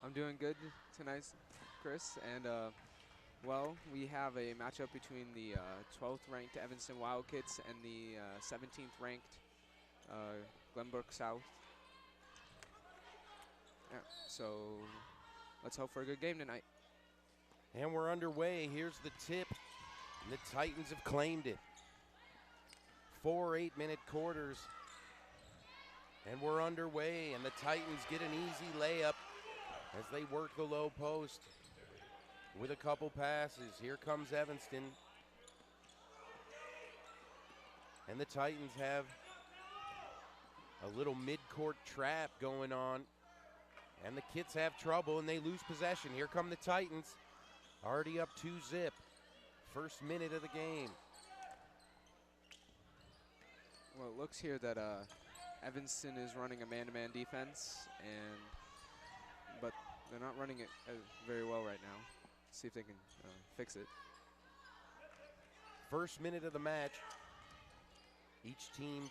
I'm doing good tonight, Chris. And, well, we have a matchup between the 12th ranked Evanston Wildcats and the 17th ranked Glenbrook South. Yeah, so let's hope for a good game tonight. And we're underway. Here's the tip. And the Titans have claimed it. 4 8-minute quarters. And we're underway. And the Titans get an easy layup as they work the low post with a couple passes. Here comes Evanston. And the Titans have a little mid-court trap going on. And the Kits have trouble and they lose possession. Here come the Titans. Already up 2-zip. First minute of the game. Well, it looks here that Evanston is running a man-to-man defense, but they're not running it very well right now. See if they can fix it. First minute of the match. Each team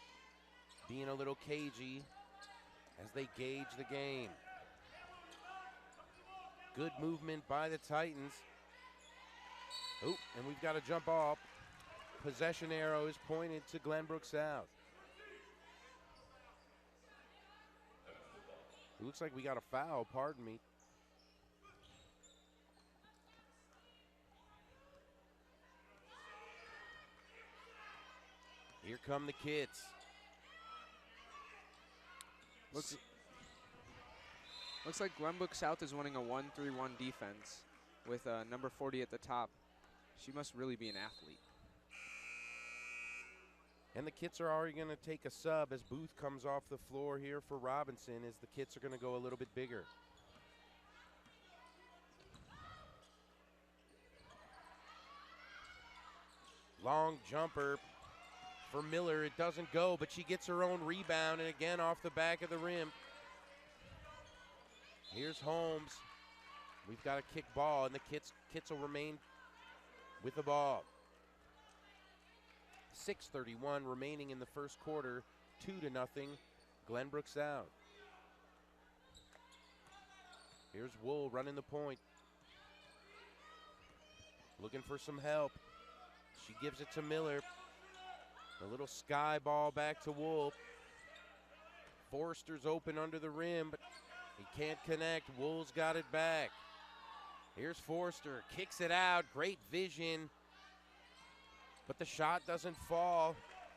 being a little cagey as they gauge the game. Good movement by the Titans. Oh, and we've got a jump off. Possession arrow is pointed to Glenbrook South. It looks like we got a foul, pardon me. Here come the Kids. Looks like Glenbrook South is running a 1-3-1 defense with number 40 at the top. She must really be an athlete. And the Kits are already going to take a sub as Booth comes off the floor here for Robinson, as the Kits are going to go a little bit bigger. Long jumper for Miller. It doesn't go, but she gets her own rebound, and again off the back of the rim. Here's Holmes. We've got a kick ball, and the Kits will remain with the ball. 6:31 remaining in the first quarter. 2-0, Glenbrook South. Here's Wool running the point. Looking for some help. She gives it to Miller. A little sky ball back to Wool. Forster's open under the rim, but he can't connect. Wool's got it back. Here's Forster, kicks it out, great vision. But the shot doesn't fall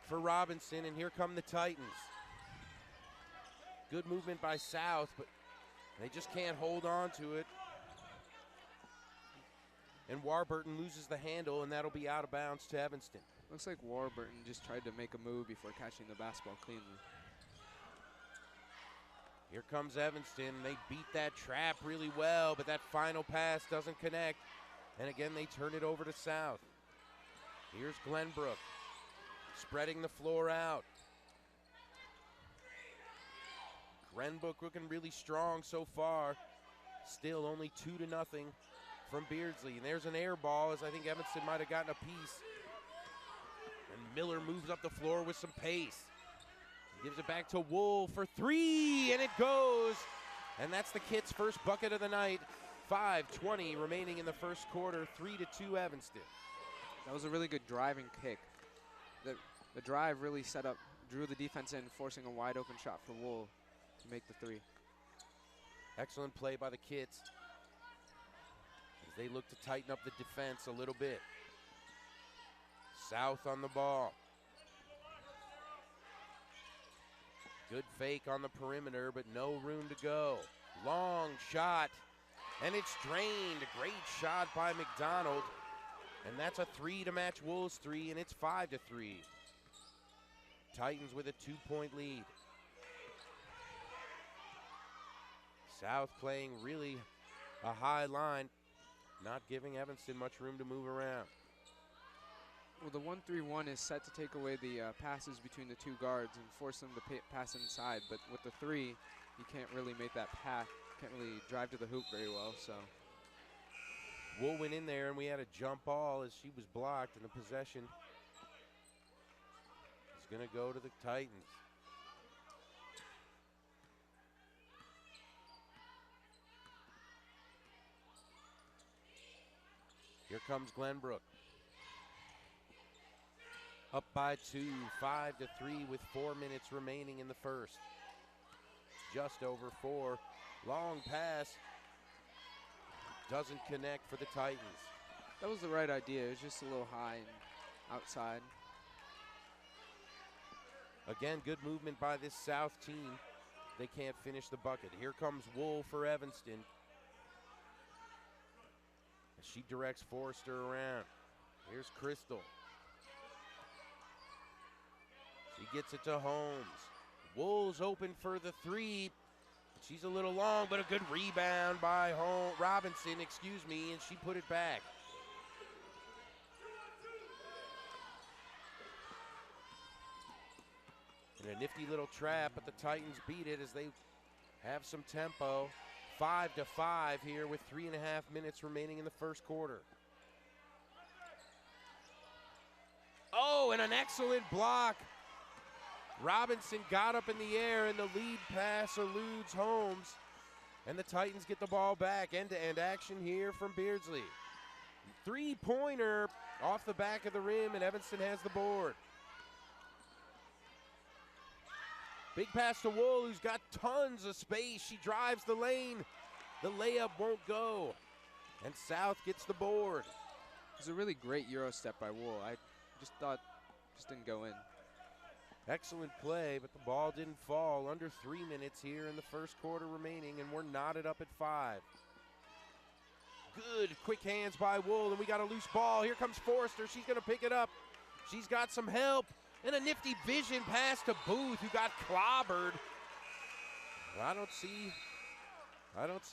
for Robinson, and here come the Titans. Good movement by South, but they just can't hold on to it. And Warburton loses the handle, and that'll be out of bounds to Evanston. Looks like Warburton just tried to make a move before catching the basketball cleanly. Here comes Evanston. They beat that trap really well, but that final pass doesn't connect. And again, they turn it over to South. Here's Glenbrook, spreading the floor out. Glenbrook looking really strong so far. Still only 2-0 from Beardsley. And there's an air ball, as I think Evanston might have gotten a piece. And Miller moves up the floor with some pace. Gives it back to Wool for three, and it goes. And that's the Kits' first bucket of the night. 5:20 remaining in the first quarter, 3-2 Evanston. That was a really good driving kick. The drive really drew the defense in, forcing a wide open shot for Wool to make the three. Excellent play by the Kits as they look to tighten up the defense a little bit. South on the ball. Good fake on the perimeter, but no room to go. Long shot, and it's drained. A great shot by McDonald. And that's a three to match Wool's three, and it's 5-3. Titans with a 2-point lead. South playing really a high line, not giving Evanston much room to move around. Well, the 1-3-1 is set to take away the passes between the two guards and force them to pass inside. But with the three, you can't really make that pass, can't really drive to the hoop very well. So Wool went in there, and we had a jump ball as she was blocked, and the possession is going to go to the Titans. Here comes Glenbrook. Up by 2, 5-3 with 4 minutes remaining in the first. Just over 4. Long pass. Doesn't connect for the Titans. That was the right idea. It was just a little high and outside. Again, good movement by this South team. They can't finish the bucket. Here comes Wool for Evanston. She directs Forrester around. Here's Crystal. She gets it to Holmes. Wool's open for the 3. She's a little long, but a good rebound by Robinson, and she put it back. And a nifty little trap, but the Titans beat it as they have some tempo. 5-5 here with 3.5 minutes remaining in the first quarter. Oh, and an excellent block. Robinson got up in the air, and the lead pass eludes Holmes. And the Titans get the ball back. End-to-end action here from Beardsley. 3-pointer off the back of the rim, and Evanston has the board. Big pass to Wool, who's got tons of space. She drives the lane. The layup won't go. And South gets the board. It was a really great Euro step by Wool. I just thought just didn't go in. Excellent play, but the ball didn't fall. Under 3 minutes here in the first quarter remaining, and we're knotted up at 5. Good quick hands by Wool, and we got a loose ball. Here comes Forrester. She's going to pick it up. She's got some help. And a nifty vision pass to Booth, who got clobbered. I don't see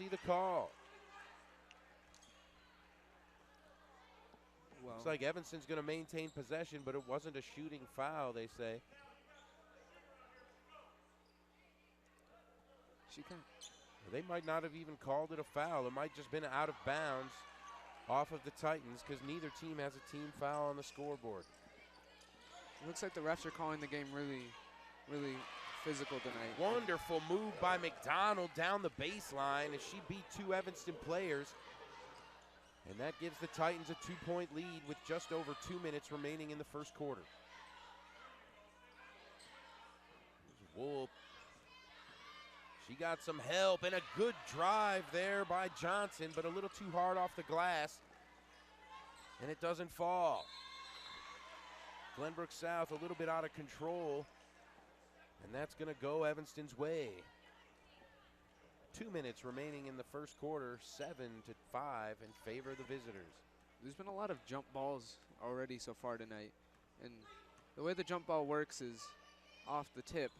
the call. Well, looks like Evanston's going to maintain possession, but it wasn't a shooting foul, they say. They might not have even called it a foul. It might just been out of bounds off of the Titans, because neither team has a team foul on the scoreboard. It looks like the refs are calling the game really, really physical tonight. Wonderful move by McDonald down the baseline as she beat 2 Evanston players. And that gives the Titans a 2-point lead with just over 2 minutes remaining in the first quarter. Here's Wool. She got some help and a good drive there by Johnson, but a little too hard off the glass. And it doesn't fall. Glenbrook South a little bit out of control, and that's going to go Evanston's way. 2 minutes remaining in the first quarter, 7-5 in favor of the visitors. There's been a lot of jump balls already so far tonight, and the way the jump ball works is off the tip,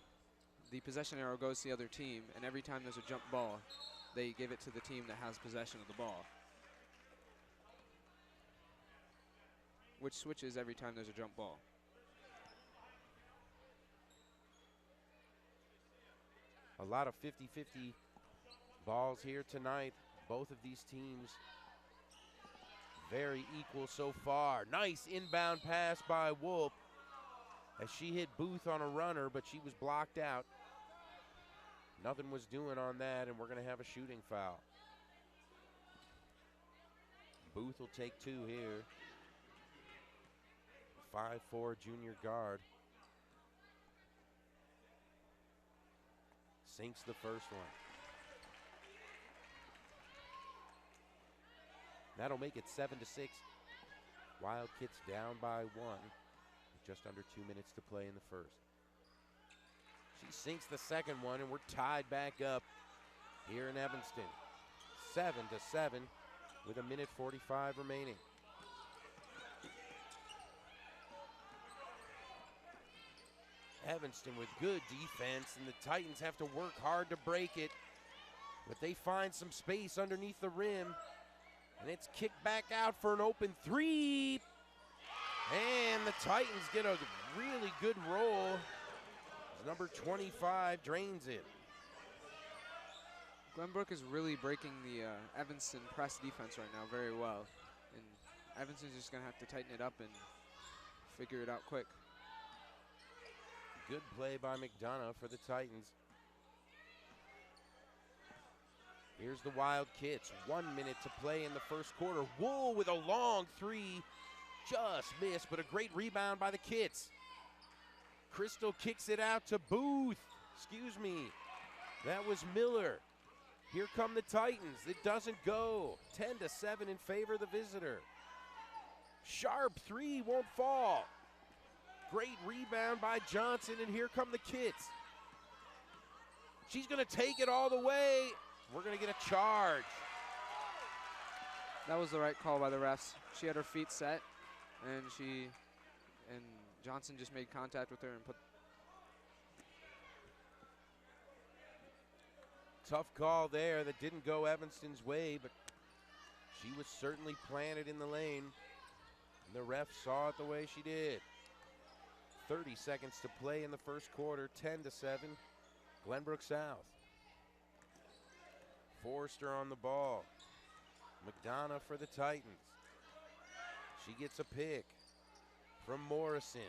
the possession arrow goes to the other team, and every time there's a jump ball, they give it to the team that has possession of the ball, which switches every time there's a jump ball. A lot of 50-50 balls here tonight. Both of these teams very equal so far. Nice inbound pass by Wolf as she hit Booth on a runner, but she was blocked out. Nothing was doing on that, and we're going to have a shooting foul. Booth will take 2 here. 5'4" junior guard. Sinks the first one. That'll make it 7-6. Wildcats down by 1. With just under 2 minutes to play in the first. She sinks the second one, and we're tied back up here in Evanston. 7-7 with 1:45 remaining. Evanston with good defense, and the Titans have to work hard to break it. But they find some space underneath the rim, and it's kicked back out for an open 3. And the Titans get a really good roll. Number 25 drains it. Glenbrook is really breaking the Evanston press defense right now very well. And Evanston's just going to have to tighten it up and figure it out quick. Good play by McDonough for the Titans. Here's the Wild Kits. 1 minute to play in the first quarter. Wool with a long three. Just missed, but a great rebound by the Kits. Crystal kicks it out to Booth. Excuse me. That was Miller. Here come the Titans. It doesn't go. 10-7 in favor of the visitor. Sharp three won't fall. Great rebound by Johnson, and here come the Kits. She's going to take it all the way. We're going to get a charge. That was the right call by the refs. She had her feet set, and Johnson just made contact with her and put. Tough call there that didn't go Evanston's way, but she was certainly planted in the lane. And the ref saw it the way she did. 30 seconds to play in the first quarter, 10-7, Glenbrook South. Forrester on the ball. McDonough for the Titans. She gets a pick from Morrison.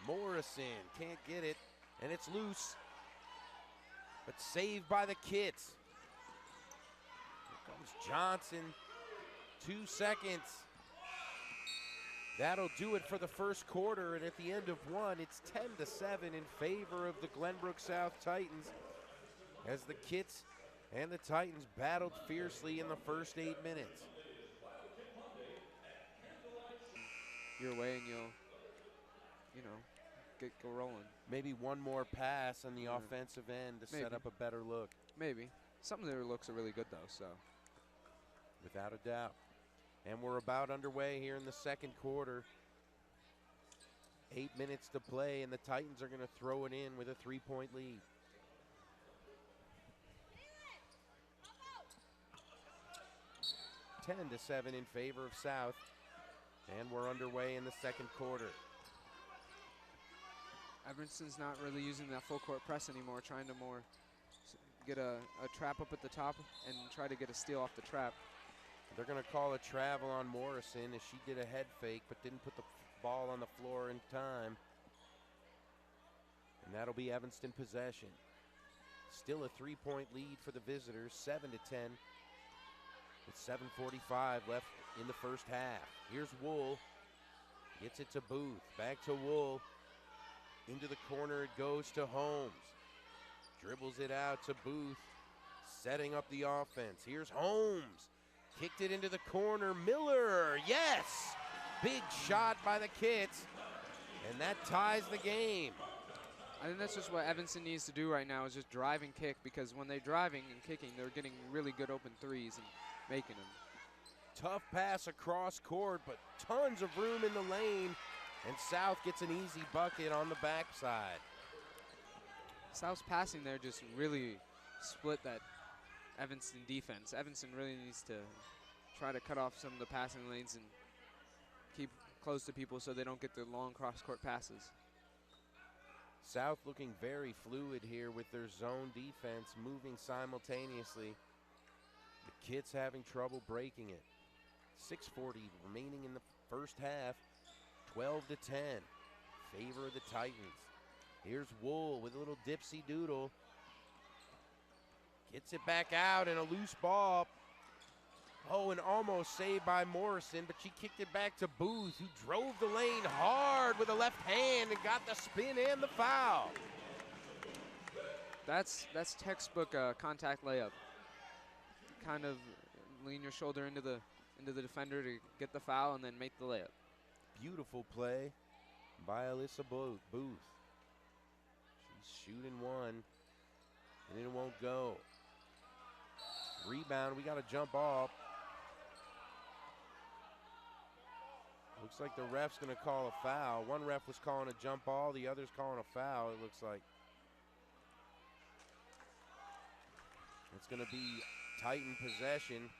Morrison can't get it, and it's loose, but saved by the Kits. Here comes Johnson. 2 seconds. That'll do it for the first quarter, and at the end of one, it's 10-7 in favor of the Glenbrook South Titans as the Kits and the Titans battled fiercely in the first 8 minutes. Your way, and you'll, go rolling. Maybe one more pass on the offensive end to set up a better look. Maybe. Some of their looks are really good, though, so. Without a doubt. And we're about underway here in the second quarter. 8 minutes to play, and the Titans are going to throw it in with a 3-point lead. Ten to 7 in favor of South, and we're underway in the second quarter. Evanston's not really using that full court press anymore, trying to more get a trap up at the top and try to get a steal off the trap. They're going to call a travel on Morrison as she did a head fake but didn't put the ball on the floor in time. And that'll be Evanston possession. Still a 3-point lead for the visitors, 7-10. With 7:45 left in the first half. Here's Wool. Gets it to Booth. Back to Wool. Into the corner it goes to Holmes. Dribbles it out to Booth. Setting up the offense. Here's Holmes. Kicked it into the corner. Miller. Yes! Big shot by the Kits. And that ties the game. I think that's just what Evanston needs to do right now is just drive and kick, because when they're driving and kicking, they're getting really good open threes and making them. Tough pass across court, but tons of room in the lane, and South gets an easy bucket on the backside. South's passing there just really split that Evanston defense. Evanston really needs to try to cut off some of the passing lanes and keep close to people so they don't get the long cross-court passes. South looking very fluid here with their zone defense moving simultaneously. The Kits having trouble breaking it. 6:40 remaining in the first half. 12-10. Favor of the Titans. Here's Wool with a little dipsy doodle. Gets it back out and a loose ball. Oh, and almost saved by Morrison, but she kicked it back to Booth, who drove the lane hard with a left hand and got the spin and the foul. That's textbook contact layup. Kind of lean your shoulder into the defender to get the foul and then make the layup. Beautiful play by Alyssa Booth. She's shooting one, and it won't go. Rebound, we got a jump off. Looks like the ref's gonna call a foul. One ref was calling a jump ball, the other's calling a foul, it looks like. It's gonna be Titan possession,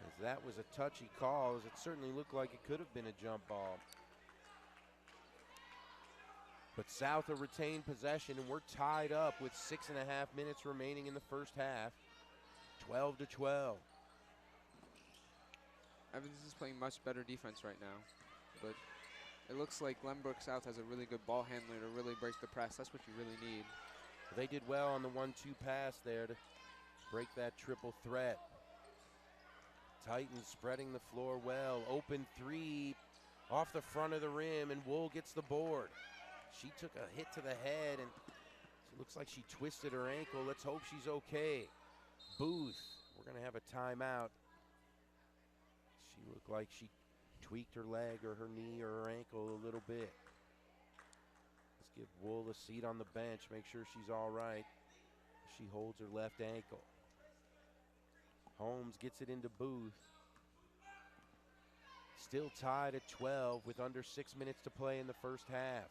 as that was a touchy call, as it certainly looked like it could have been a jump ball. But South will retain possession, and we're tied up with 6.5 minutes remaining in the first half. 12-12. Evans is playing much better defense right now, but it looks like Glenbrook South has a really good ball handler to really break the press. That's what you really need. They did well on the 1-2 pass there to break that triple threat. Titans spreading the floor well. Open three off the front of the rim, and Wool gets the board. She took a hit to the head, and it looks like she twisted her ankle. Let's hope she's okay. Booth, we're going to have a timeout. She looked like she tweaked her leg or her knee or her ankle a little bit. Let's give Wool a seat on the bench, make sure she's all right. She holds her left ankle. Holmes gets it into Booth. Still tied at 12 with under 6 minutes to play in the first half.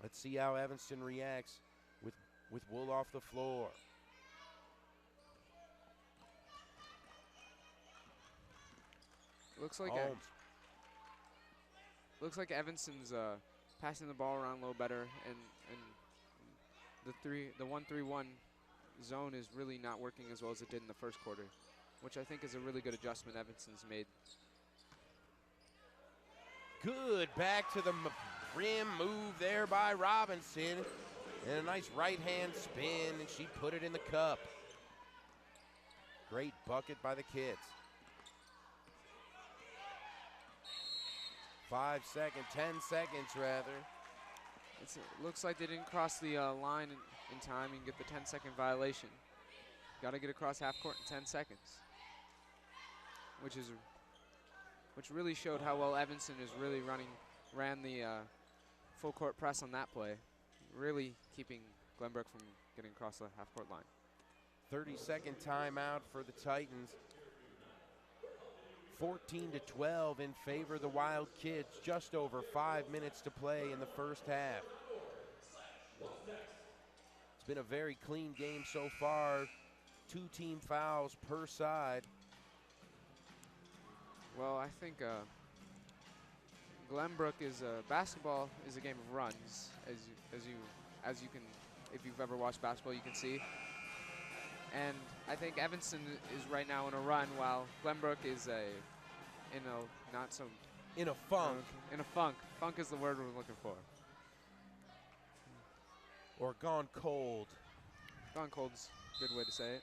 Let's see how Evanston reacts with Wool off the floor. Looks like Holmes. looks like Evanston's passing the ball around a little better, and the 1-3-1 zone is really not working as well as it did in the first quarter, which I think is a really good adjustment Evanston's made. Good back to the rim move there by Robinson. And a nice right-hand spin, and she put it in the cup. Great bucket by the kids. 5 seconds, 10 seconds rather. It looks like they didn't cross the line in time and get the 10-second violation. Got to get across half court in 10 seconds, which really showed how well Evanston is really ran the full court press on that play, really keeping Glenbrook from getting across the half court line. 30-second timeout for the Titans. 14-12 in favor of the Wild Kids. Just over 5 minutes to play in the first half. It's been a very clean game so far. 2 team fouls per side. Well, I think Glenbrook is basketball is a game of runs, as you can, if you've ever watched basketball, you can see. And I think Evanston is right now in a run, while Glenbrook is in a funk. Funk is the word we're looking for. Or gone cold. Gone cold's a good way to say it.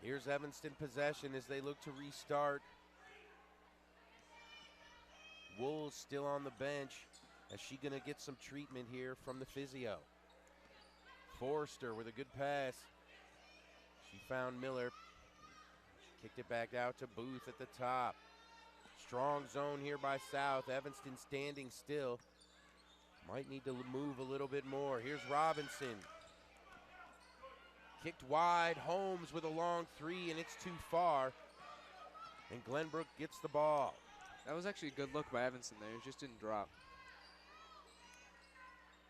Here's Evanston possession as they look to restart. Wool's still on the bench. Is she gonna get some treatment here from the physio? Forrester with a good pass. She found Miller. She kicked it back out to Booth at the top. Strong zone here by South. Evanston standing still. Might need to move a little bit more. Here's Robinson. Kicked wide. Holmes with a long three, and it's too far. And Glenbrook gets the ball. That was actually a good look by Evanston there. It just didn't drop.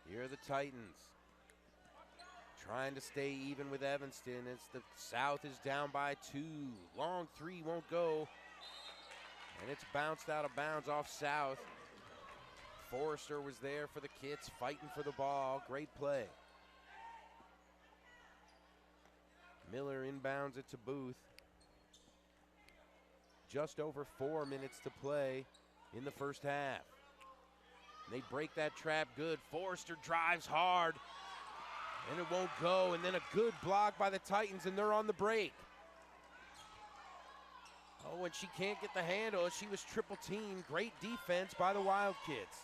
Here are the Titans. Trying to stay even with Evanston as the South is down by 2. Long three won't go. And it's bounced out of bounds off South. Forrester was there for the kids, fighting for the ball. Great play. Miller inbounds it to Booth. Just over 4 minutes to play in the first half. And they break that trap good. Forrester drives hard, and it won't go. And then a good block by the Titans, and they're on the break. Oh, and she can't get the handle. She was triple teamed. Great defense by the Wild Kids.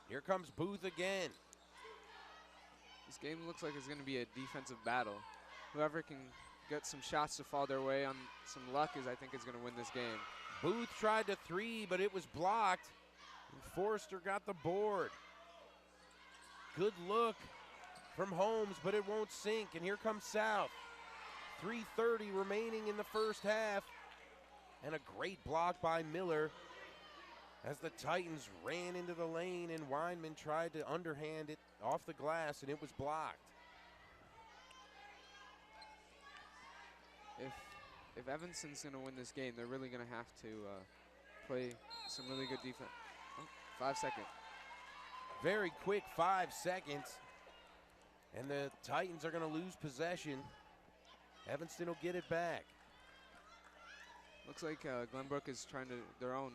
Here comes Booth again. This game looks like it's going to be a defensive battle. Whoever can get some shots to fall their way on some luck I think is going to win this game. Booth tried to three, but it was blocked. And Forrester got the board. Good look from Holmes, but it won't sink. And here comes South. 3:30 remaining in the first half. And a great block by Miller as the Titans ran into the lane, and Weinman tried to underhand it off the glass, and it was blocked. If Evanston's going to win this game, they're really going to have to play some really good defense. Oh, 5 seconds. Very quick 5 seconds. And the Titans are going to lose possession. Evanston will get it back. Looks like Glenbrook is trying to their own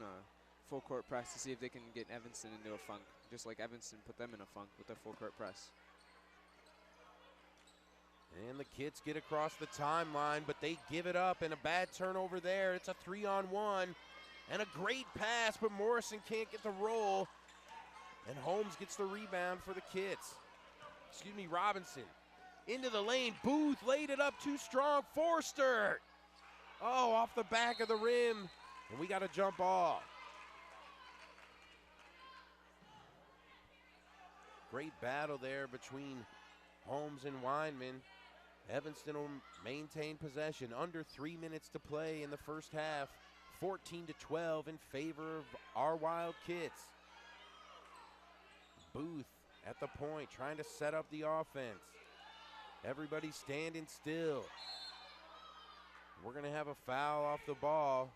full court press to see if they can get Evanston into a funk, just like Evanston put them in a funk with their full court press. And the kids get across the timeline, but they give it up, and a bad turnover there. It's a 3-on-1, and a great pass, but Morrison can't get the roll, and Holmes gets the rebound for the kids. Excuse me, Robinson. Into the lane, Booth laid it up too strong, Forster. Oh, off the back of the rim, and we got a jump ball. Great battle there between Holmes and Weinman. Evanston will maintain possession. Under 3 minutes to play in the first half. 14-12 in favor of our Wild Kids. Booth at the point, trying to set up the offense. Everybody standing still. We're going to have a foul off the ball,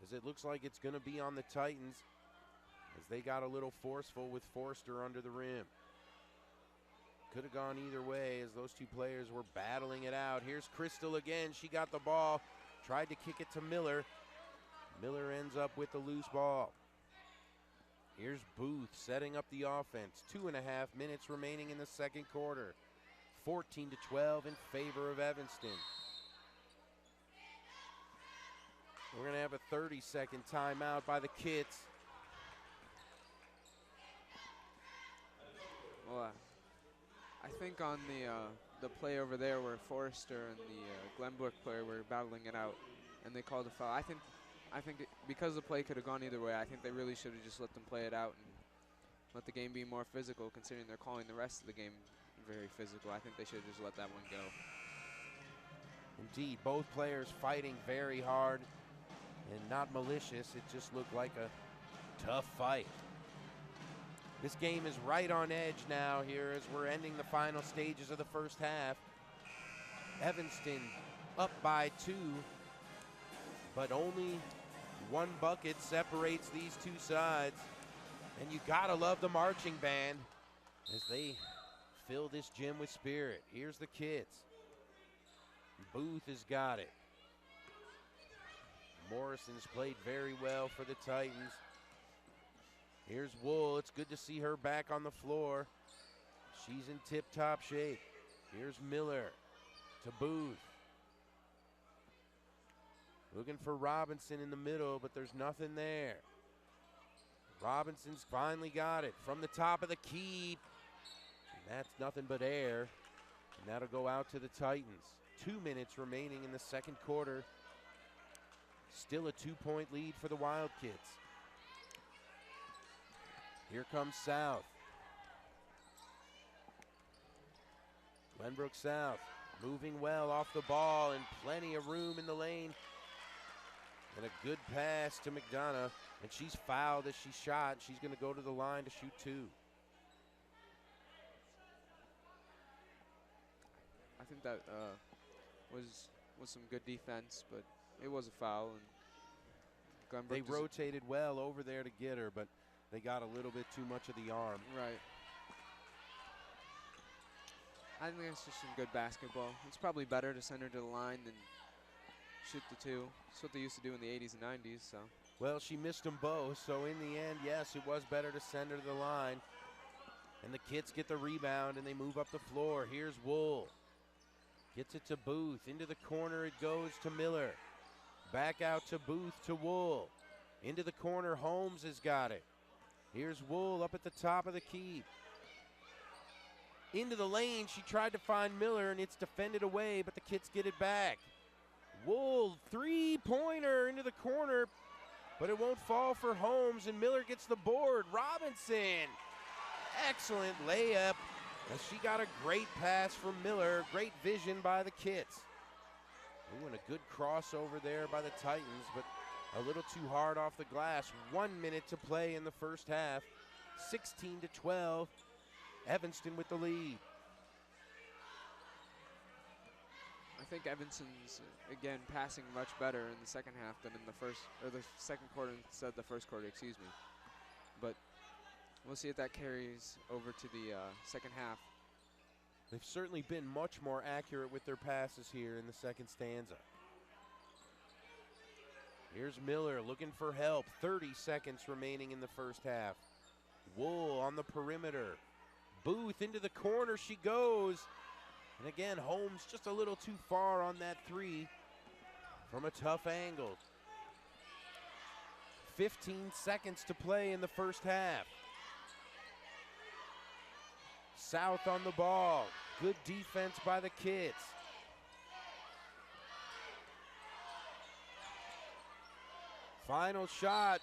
as it looks like it's going to be on the Titans, as they got a little forceful with Forster under the rim. Could have gone either way, as those two players were battling it out. Here's Crystal again. She got the ball, tried to kick it to Miller. Miller ends up with the loose ball. Here's Booth setting up the offense. 2.5 minutes remaining in the second quarter. 14-12 in favor of Evanston. We're going to have a 30-second timeout by the kids. Well, I think on the play over there where Forrester and the Glenbrook player were battling it out, and they called a foul. I think because the play could have gone either way, I think they really should have just let them play it out and let the game be more physical, considering they're calling the rest of the game very physical. I think they should have just let that one go. Indeed, both players fighting very hard and not malicious. It just looked like a tough fight. This game is right on edge now here as we're ending the final stages of the first half. Evanston up by 2, but only one bucket separates these two sides. And you gotta love the marching band as they fill this gym with spirit. Here's the kids. Booth has got it. Morrison's played very well for the Titans. Here's Wool. It's good to see her back on the floor. She's in tip-top shape. Here's Miller to Booth. Looking for Robinson in the middle, but there's nothing there. Robinson's finally got it from the top of the key. And that's nothing but air. And that'll go out to the Titans. 2 minutes remaining in the second quarter. Still a 2-point lead for the Wild Kids. Here comes South. Glenbrook South moving well off the ball and plenty of room in the lane. And a good pass to McDonough. And she's fouled as she shot. She's going to go to the line to shoot 2. I think that was some good defense, but it was a foul. And they rotated well over there to get her, but they got a little bit too much of the arm. Right. I think it's just some good basketball. It's probably better to send her to the line than shoot the 2. That's what they used to do in the 80s and 90s. So. Well, she missed them both, so in the end, yes, it was better to send her to the line. And the kids get the rebound, and they move up the floor. Here's Wool. Gets it to Booth. Into the corner it goes to Miller. Back out to Booth to Wool. Into the corner, Holmes has got it. Here's Wool up at the top of the key. Into the lane, she tried to find Miller, and it's defended away, but the kids get it back. Wool, 3-pointer into the corner, but it won't fall for Holmes, and Miller gets the board. Robinson, excellent layup, as she got a great pass from Miller. Great vision by the kids. Ooh, and a good crossover there by the Titans, but a little too hard off the glass. 1 minute to play in the first half. 16-12. Evanston with the lead. I think Evanston's, again, passing much better in the second half than in the first, or the second quarter instead of the first quarter, excuse me. But we'll see if that carries over to the second half. They've certainly been much more accurate with their passes here in the second stanza. Here's Miller looking for help. 30 seconds remaining in the first half. Wool on the perimeter. Booth into the corner she goes. And again, Holmes just a little too far on that three from a tough angle. 15 seconds to play in the first half. South on the ball. Good defense by the kids. Final shot.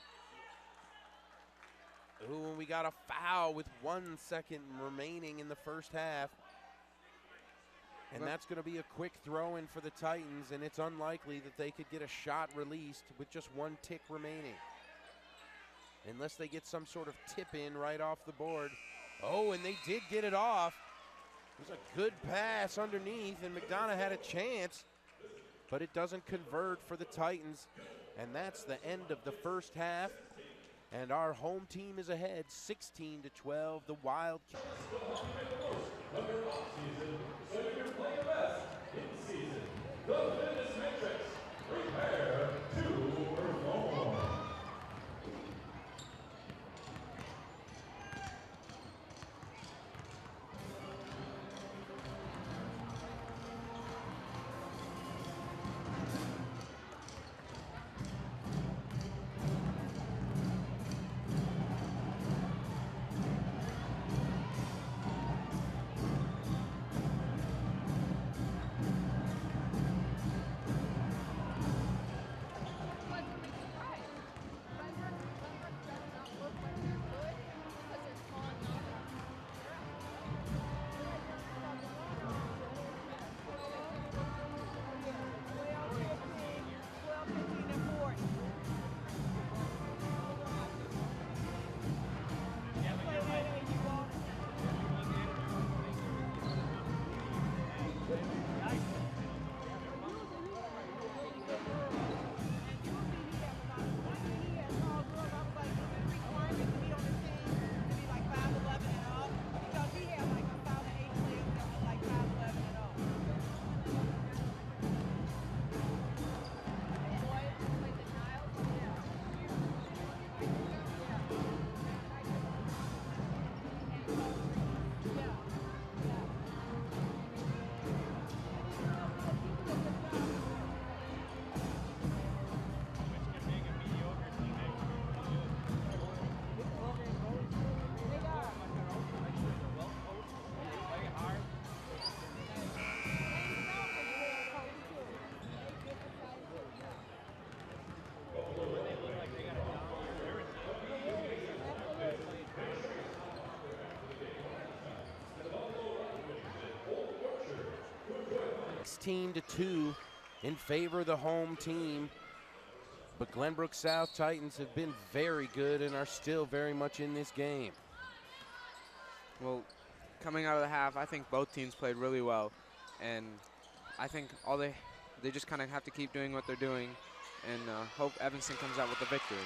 Ooh, and we got a foul with 1 second remaining in the first half. And that's going to be a quick throw in for the Titans, and it's unlikely that they could get a shot released with just 1 tick remaining. Unless they get some sort of tip in right off the board. Oh, and they did get it off. It was a good pass underneath, and McDonough had a chance, but it doesn't convert for the Titans. And that's the end of the first half. And our home team is ahead 16-12. The Wildcats. To 2 in favor of the home team. But Glenbrook South Titans have been very good and are still very much in this game. Well, coming out of the half, I think both teams played really well. And I think they just kind of have to keep doing what they're doing and hope Evanston comes out with the victory.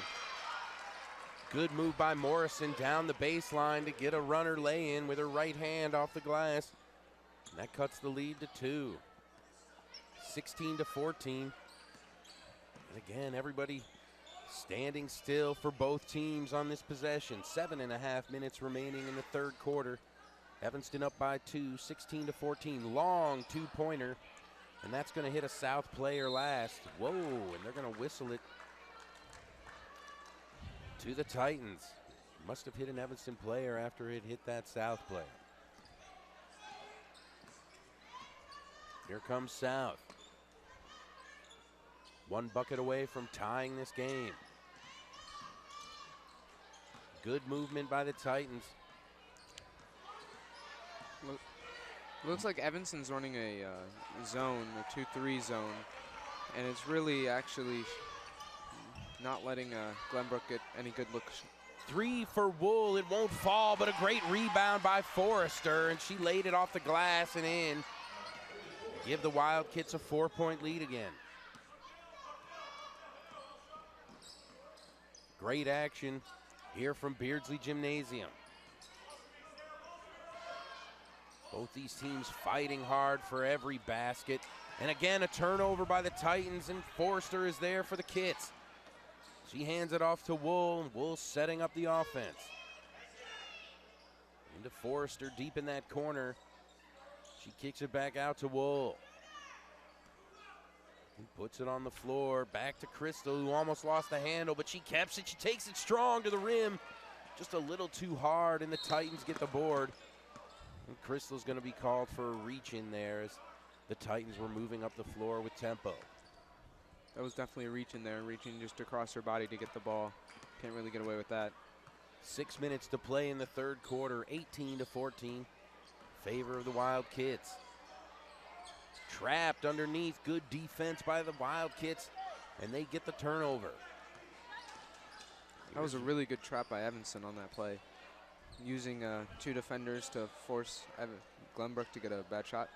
Good move by Morrison down the baseline to get a runner lay-in with her right hand off the glass. And that cuts the lead to 2. 16-14. And again, everybody standing still for both teams on this possession. 7.5 minutes remaining in the third quarter. Evanston up by 2, 16-14. Long two-pointer, and that's going to hit a South player last. Whoa, and they're going to whistle it to the Titans. Must have hit an Evanston player after it hit that South player. Here comes South. 1 bucket away from tying this game. Good movement by the Titans. Looks like Evanston's running a zone, a 2-3 zone, and it's really actually not letting Glenbrook get any good looks. 3 for Wool. It won't fall, but a great rebound by Forrester, and she laid it off the glass and in. Give the Wildcats a 4-point lead again. Great action here from Beardsley Gymnasium. Both these teams fighting hard for every basket. And again, a turnover by the Titans, and Forrester is there for the Kits. She hands it off to Wool, and Wool setting up the offense. Into Forrester deep in that corner. She kicks it back out to Wool. He puts it on the floor. Back to Crystal, who almost lost the handle, but she keeps it. She takes it strong to the rim. Just a little too hard, and the Titans get the board. And Crystal's going to be called for a reach in there as the Titans were moving up the floor with tempo. That was definitely a reach in there, reaching just across her body to get the ball. Can't really get away with that. 6 minutes to play in the third quarter, 18-14. Favor of the Wildcats. Trapped underneath, good defense by the Wildcats, and they get the turnover. That was a really good trap by Evanston on that play. Using 2 defenders to force Glenbrook to get a bad shot.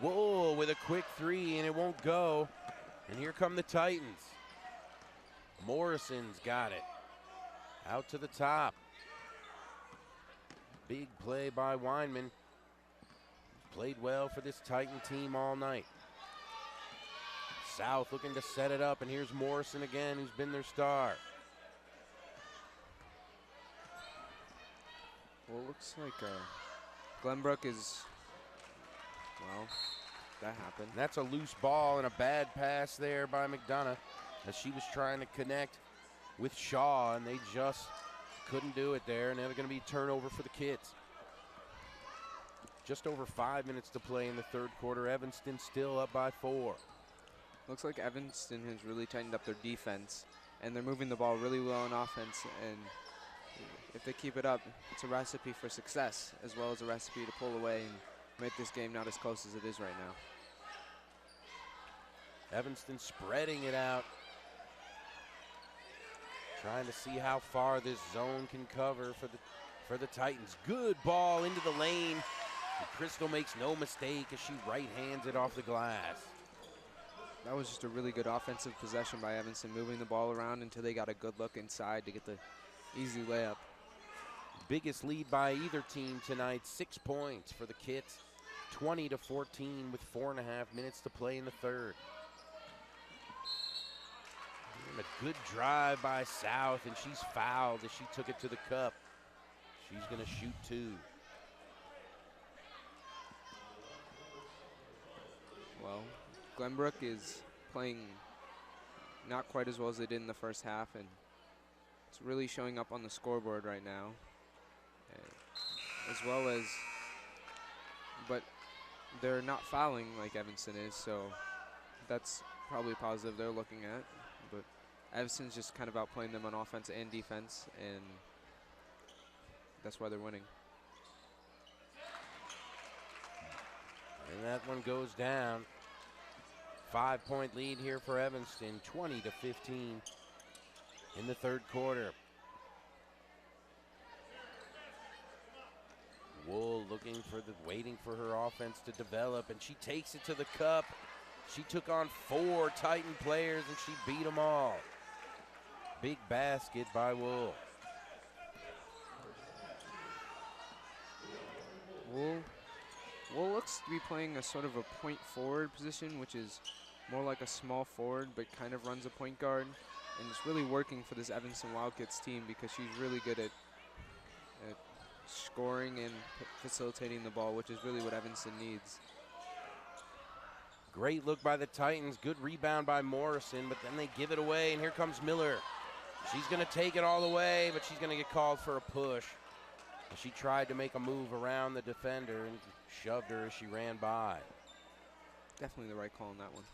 Wool with a quick 3, and it won't go. And here come the Titans. Morrison's got it. Out to the top. Big play by Weinman. Played well for this Titan team all night. South looking to set it up, and here's Morrison again, who's been their star. Well, it looks like Glenbrook is, well, that happened. That's a loose ball and a bad pass there by McDonough as she was trying to connect with Shaw, and they just couldn't do it there, and they're going to be turnover for the kids. Just over 5 minutes to play in the third quarter. Evanston still up by 4. Looks like Evanston has really tightened up their defense, and they're moving the ball really well on offense, and if they keep it up, it's a recipe for success as well as a recipe to pull away and make this game not as close as it is right now. Evanston spreading it out, trying to see how far this zone can cover for the Titans. Good ball into the lane. And Crystal makes no mistake as she right-hands it off the glass. That was just a really good offensive possession by Evanston, moving the ball around until they got a good look inside to get the easy layup. Biggest lead by either team tonight, 6 points for the Kits, 20-14 with 4.5 minutes to play in the third. And a good drive by South, and she's fouled as she took it to the cup. She's going to shoot 2. Well, Glenbrook is playing not quite as well as they did in the first half, and it's really showing up on the scoreboard right now, as well as, but they're not fouling like Evanston is, so that's probably positive they're looking at. But Evanston's just kind of outplaying them on offense and defense, and that's why they're winning. And that one goes down. 5-point lead here for Evanston, 20-15 in the third quarter. Wool waiting for her offense to develop, and she takes it to the cup. She took on 4 Titan players, and she beat them all. Big basket by Wool. Wool looks to be playing a sort of a point forward position, which is more like a small forward, but kind of runs a point guard. And it's really working for this Evanston Wildcats team because she's really good at scoring and facilitating the ball, which is really what Evanston needs. Great look by the Titans. Good rebound by Morrison, but then they give it away, and here comes Miller. She's going to take it all the way, but she's going to get called for a push. She tried to make a move around the defender and shoved her as she ran by. Definitely the right call on that one.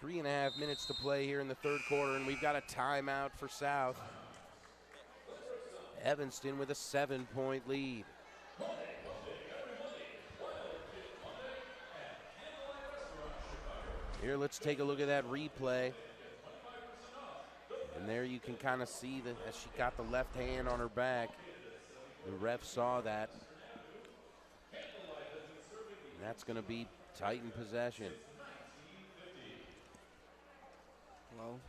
3.5 minutes to play here in the third quarter, and we've got a timeout for South. Evanston with a 7-point lead. Here, let's take a look at that replay. And there you can kind of see that as she got the left hand on her back. The ref saw that. And that's going to be Titan possession. Well,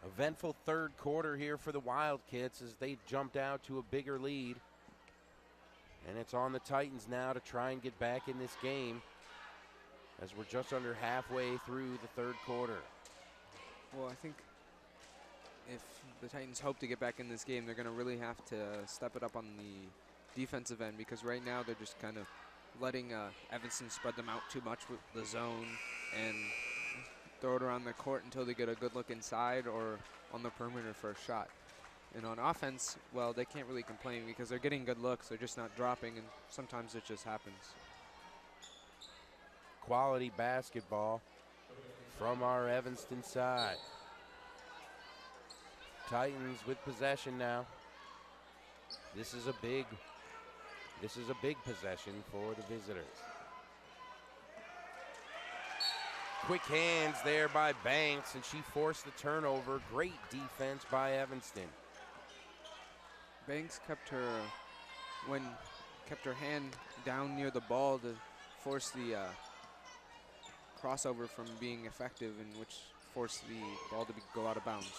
eventful third quarter here for the Wildcats as they jumped out to a bigger lead. And it's on the Titans now to try and get back in this game as we're just under halfway through the third quarter. Well, I think if the Titans hope to get back in this game, they're going to really have to step it up on the defensive end, because right now they're just kind of letting Evanston spread them out too much with the zone and throw it around the court until they get a good look inside or on the perimeter for a shot. And on offense, well, they can't really complain because they're getting good looks. They're just not dropping, and sometimes it just happens. Quality basketball from our Evanston side. Titans with possession now. This is a big possession for the visitors. Quick hands there by Banks, and she forced the turnover. Great defense by Evanston. Banks kept her hand down near the ball to force the crossover from being effective, in which forced the ball to go out of bounds.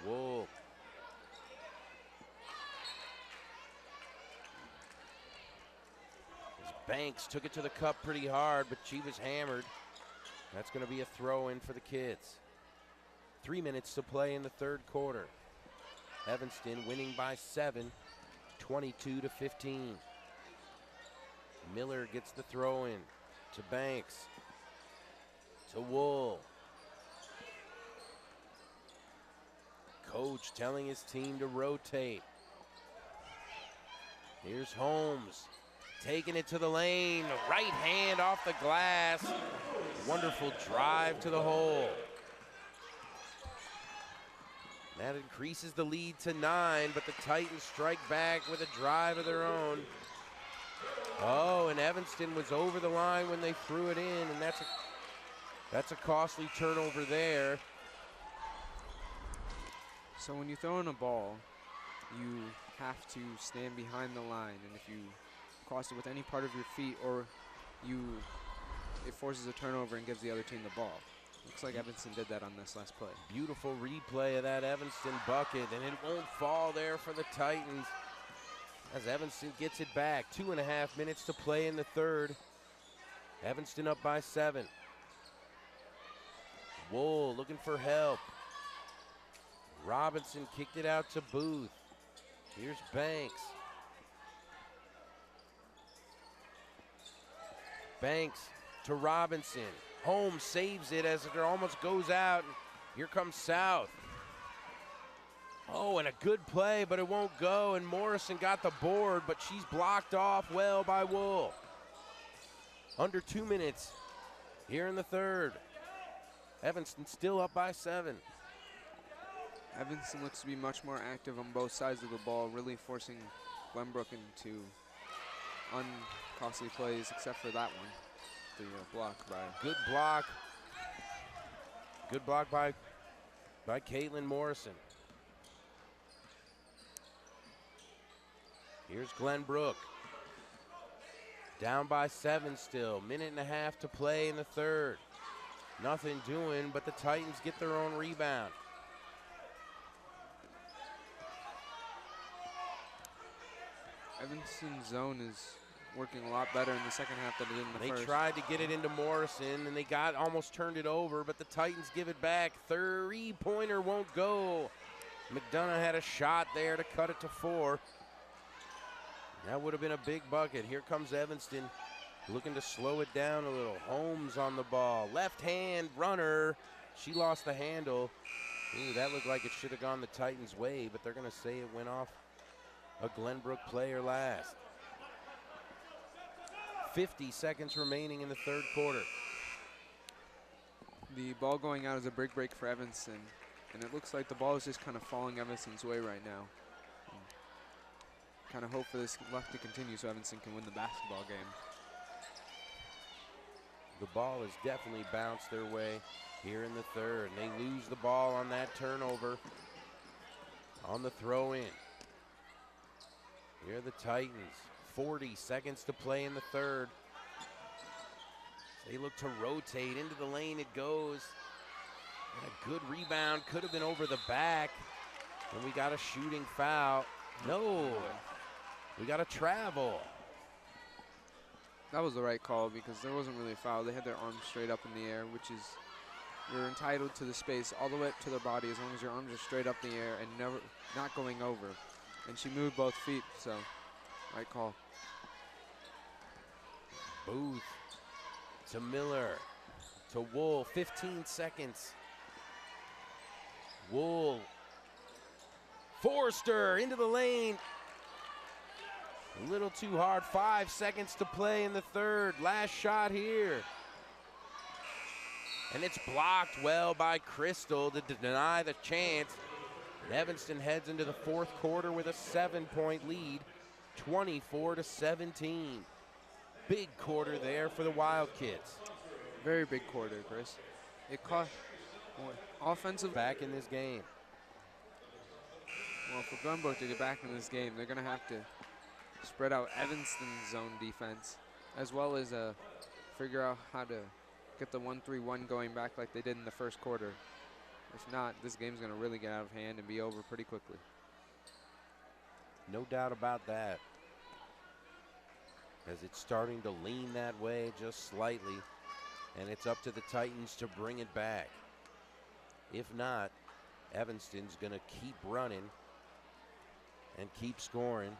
Whoa. Banks took it to the cup pretty hard, but she was hammered. That's going to be a throw-in for the kids. 3 minutes to play in the third quarter. Evanston winning by 7, 22-15. Miller gets the throw-in to Banks, to Wool. Coach telling his team to rotate. Here's Holmes. Taking it to the lane, right hand off the glass. Wonderful drive to the hole. That increases the lead to 9, but the Titans strike back with a drive of their own. Oh, and Evanston was over the line when they threw it in, and that's a costly turnover there. So when you throw in a ball, you have to stand behind the line, and if you cross it with any part of your feet, or it forces a turnover and gives the other team the ball. Looks like Evanston did that on this last play. Beautiful replay of that Evanston bucket, and it won't fall there for the Titans as Evanston gets it back. 2.5 minutes to play in the third. Evanston up by 7. Wool looking for help. Robinson kicked it out to Booth. Here's Banks. Banks to Robinson. Holmes saves it as it almost goes out. Here comes South. Oh, and a good play, but it won't go. And Morrison got the board, but she's blocked off well by Wool. Under 2 minutes here in the third. Evanston still up by 7. Evanston looks to be much more active on both sides of the ball, really forcing Glenbrook into uncostly plays, except for that one. The block by... Good block. Good block by Caitlin Morrison. Here's Glenbrook. Down by 7 still. 1.5 minutes to play in the third. Nothing doing, but the Titans get their own rebound. Evanston's zone is working a lot better in the second half than it did in the first. They tried to get it into Morrison, and they almost turned it over, but the Titans give it back. Three-pointer won't go. McDonough had a shot there to cut it to 4. That would have been a big bucket. Here comes Evanston looking to slow it down a little. Holmes on the ball. Left hand runner. She lost the handle. Ooh, that looked like it should have gone the Titans' way, but they're going to say it went off a Glenbrook player last. 50 seconds remaining in the third quarter. The ball going out is a big break for Evanston, and it looks like the ball is just kind of falling Evanston's way right now. Kind of hope for this luck to continue so Evanston can win the basketball game. The ball has definitely bounced their way here in the third, and they lose the ball on that turnover on the throw-in. Here are the Titans. 40 seconds to play in the third. They look to rotate. Into the lane it goes. And a good rebound. Could have been over the back. And we got a shooting foul. No. We got a travel. That was the right call because there wasn't really a foul. They had their arms straight up in the air, which is, you're entitled to the space all the way up to their body as long as your arms are straight up in the air and never not going over. And she moved both feet, so right call. Booth to Miller to Wool, 15 seconds. Wool, Forster into the lane. A little too hard, 5 seconds to play in the third. Last shot here. And it's blocked well by Crystal to deny the chance. And Evanston heads into the fourth quarter with a 7-point lead, 24-17. Big quarter there for the Wildcats. Very big quarter, Chris. It cost offensive. Back in this game. Well, for Glenbrook to get back in this game, they're going to have to spread out Evanston's zone defense, as well as figure out how to get the 1-3-1 going back like they did in the first quarter. If not, this game's going to really get out of hand and be over pretty quickly. No doubt about that. As it's starting to lean that way just slightly, and it's up to the Titans to bring it back. If not, Evanston's going to keep running and keep scoring,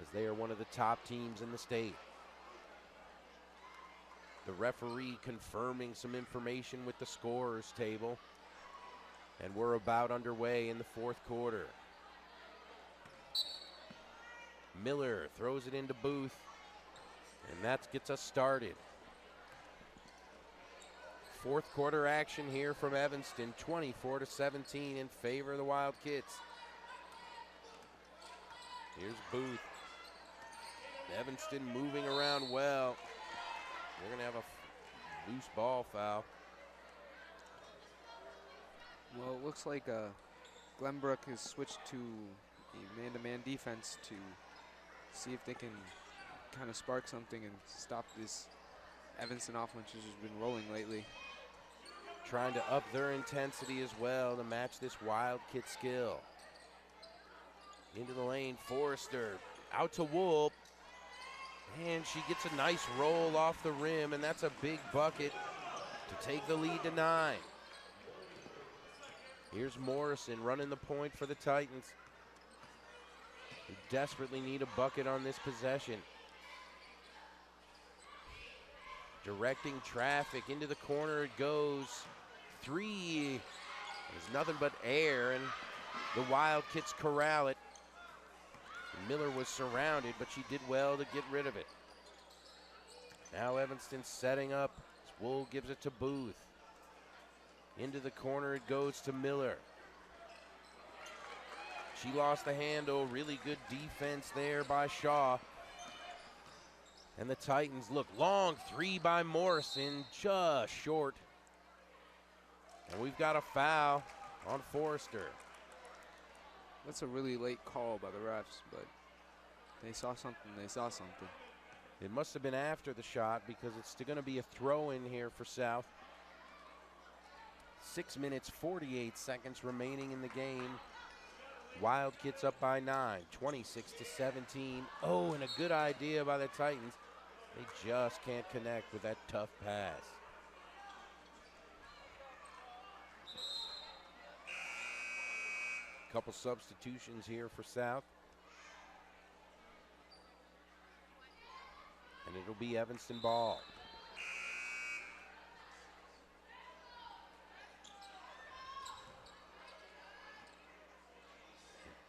as they are one of the top teams in the state. The referee confirming some information with the scorers table, and we're about underway in the fourth quarter. Miller throws it into Booth, and that gets us started. Fourth quarter action here from Evanston, 24-17 in favor of the Wildcats. Here's Booth. Evanston moving around well. We're going to have a loose ball foul. Well, it looks like Glenbrook has switched to a man-to-man defense to see if they can kind of spark something and stop this Evanston offense, which has been rolling lately. Trying to up their intensity as well to match this Wildcat skill. Into the lane, Forrester out to Wool. And she gets a nice roll off the rim, and that's a big bucket to take the lead to 9. Here's Morrison running the point for the Titans, who desperately need a bucket on this possession. Directing traffic into the corner it goes. 3 is nothing but air, and the Wildcats corral it. Miller was surrounded, but she did well to get rid of it. Now Evanston setting up. Wool gives it to Booth. Into the corner it goes to Miller. She lost the handle. Really good defense there by Shaw. And the Titans look long 3 by Morrison, just short. And we've got a foul on Forrester. That's a really late call by the refs, but they saw something. They saw something. It must have been after the shot, because it's going to be a throw in here for South. 6 minutes, 48 seconds remaining in the game. Wildcats up by 9, 26-17. Oh, and a good idea by the Titans. They just can't connect with that tough pass. Couple substitutions here for South. And it'll be Evanston ball.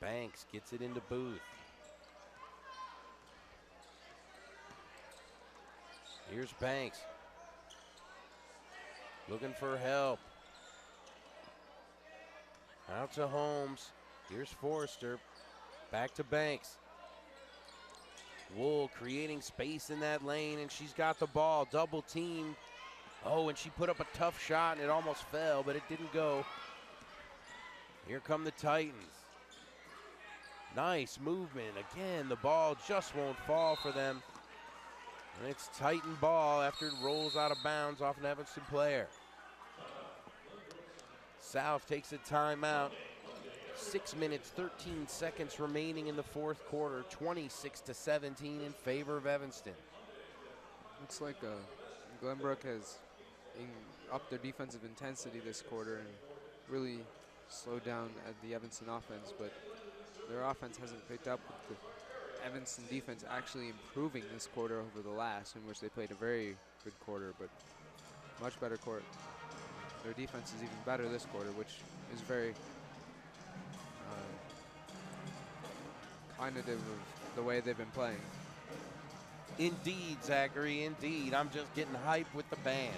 Banks gets it into Booth. Here's Banks. Looking for help. Out to Holmes. Here's Forrester. Back to Banks. Wool creating space in that lane, and she's got the ball. Double team. Oh, and she put up a tough shot, and it almost fell, but it didn't go. Here come the Titans. Nice movement. Again, the ball just won't fall for them. And it's Titan ball after it rolls out of bounds off an Evanston player. South takes a timeout. 6 minutes, 13 seconds remaining in the fourth quarter. 26-17 in favor of Evanston. Looks like Glenbrook has upped their defensive intensity this quarter and really slowed down at the Evanston offense, but their offense hasn't picked up with the Evanston defense actually improving this quarter over the last, in which they played a very good quarter, but much better quarter. Their defense is even better this quarter, which is very cognitive of the way they've been playing. Indeed, Zachary, indeed. I'm just getting hyped with the band.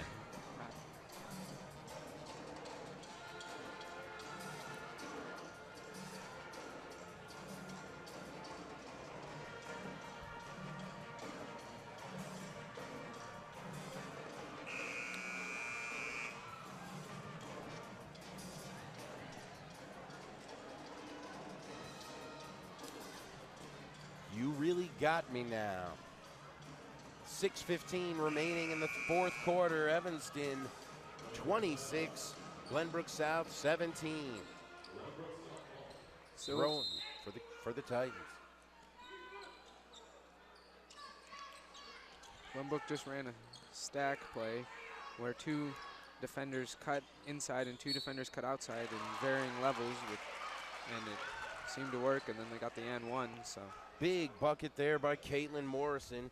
You really got me now. 6:15 remaining in the fourth quarter. Evanston 26, Glenbrook South 17. So Throwing for the Titans. Glenbrook just ran a stack play where 2 defenders cut inside and 2 defenders cut outside in varying levels, and it seemed to work, and then they got the and one. So Big bucket there by Caitlin Morrison.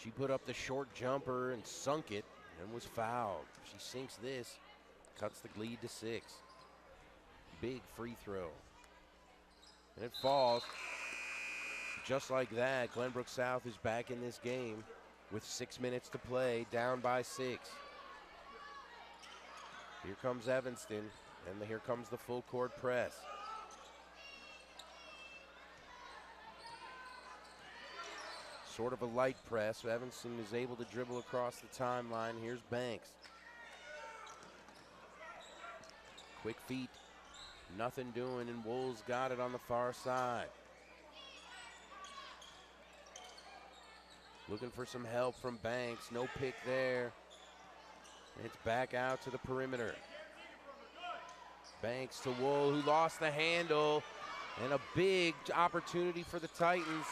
She put up the short jumper and sunk it and was fouled. If she sinks this, cuts the lead to 6. Big free throw. And it falls. Just like that, Glenbrook South is back in this game with 6 minutes to play, down by 6. Here comes Evanston, and here comes the full court press. Sort of a light press. Evanston is able to dribble across the timeline. Here's Banks. Quick feet. Nothing doing, and Wolves got it on the far side. Looking for some help from Banks. No pick there. And it's back out to the perimeter. Banks to Wool, who lost the handle. And a big opportunity for the Titans.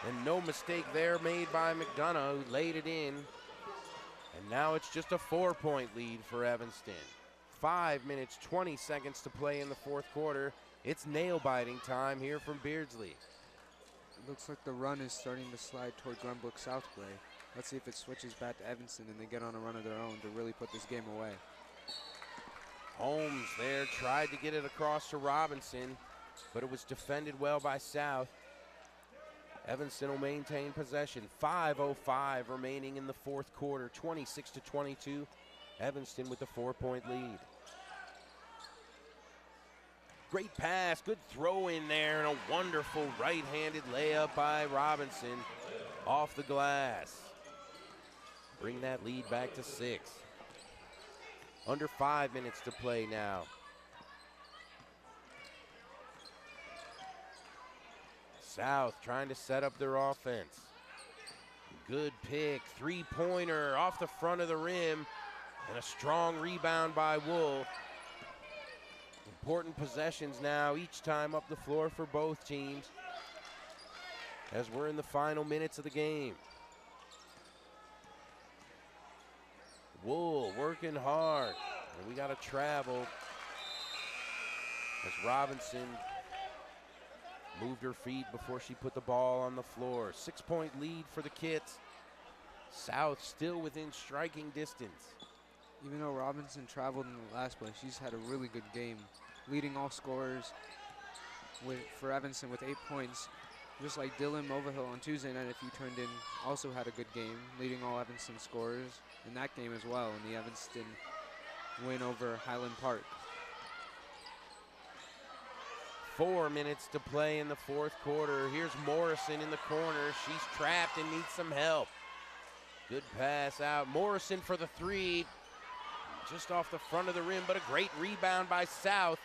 And no mistake there made by McDonough, who laid it in. And now it's just a 4-point lead for Evanston. 5 minutes, 20 seconds to play in the fourth quarter. It's nail-biting time here from Beardsley. it looks like the run is starting to slide toward Glenbrook South play. Let's see if it switches back to Evanston and they get on a run of their own to really put this game away. Holmes there tried to get it across to Robinson, but it was defended well by South. Evanston will maintain possession. 5:05 remaining in the fourth quarter. 26-22. Evanston with the 4-point lead. Great pass, good throw in there, and a wonderful right-handed layup by Robinson off the glass. Bring that lead back to 6. Under 5 minutes to play now. South trying to set up their offense. Good pick, 3-pointer off the front of the rim, and a strong rebound by Wool. Important possessions now, each time up the floor for both teams, as we're in the final minutes of the game. Wool working hard, and we got to travel as Robinson moved her feet before she put the ball on the floor. 6-point lead for the Kits. South still within striking distance. Even though Robinson traveled in the last play, she's had a really good game, leading all scorers for Evanston with 8 points. Just like Dylan Moverhill on Tuesday night, if you turned in, also had a good game, leading all Evanston scorers in that game as well, in the Evanston win over Highland Park. 4 minutes to play in the fourth quarter. Here's Morrison in the corner. She's trapped and needs some help. Good pass out. Morrison for the 3. Just off the front of the rim, but a great rebound by South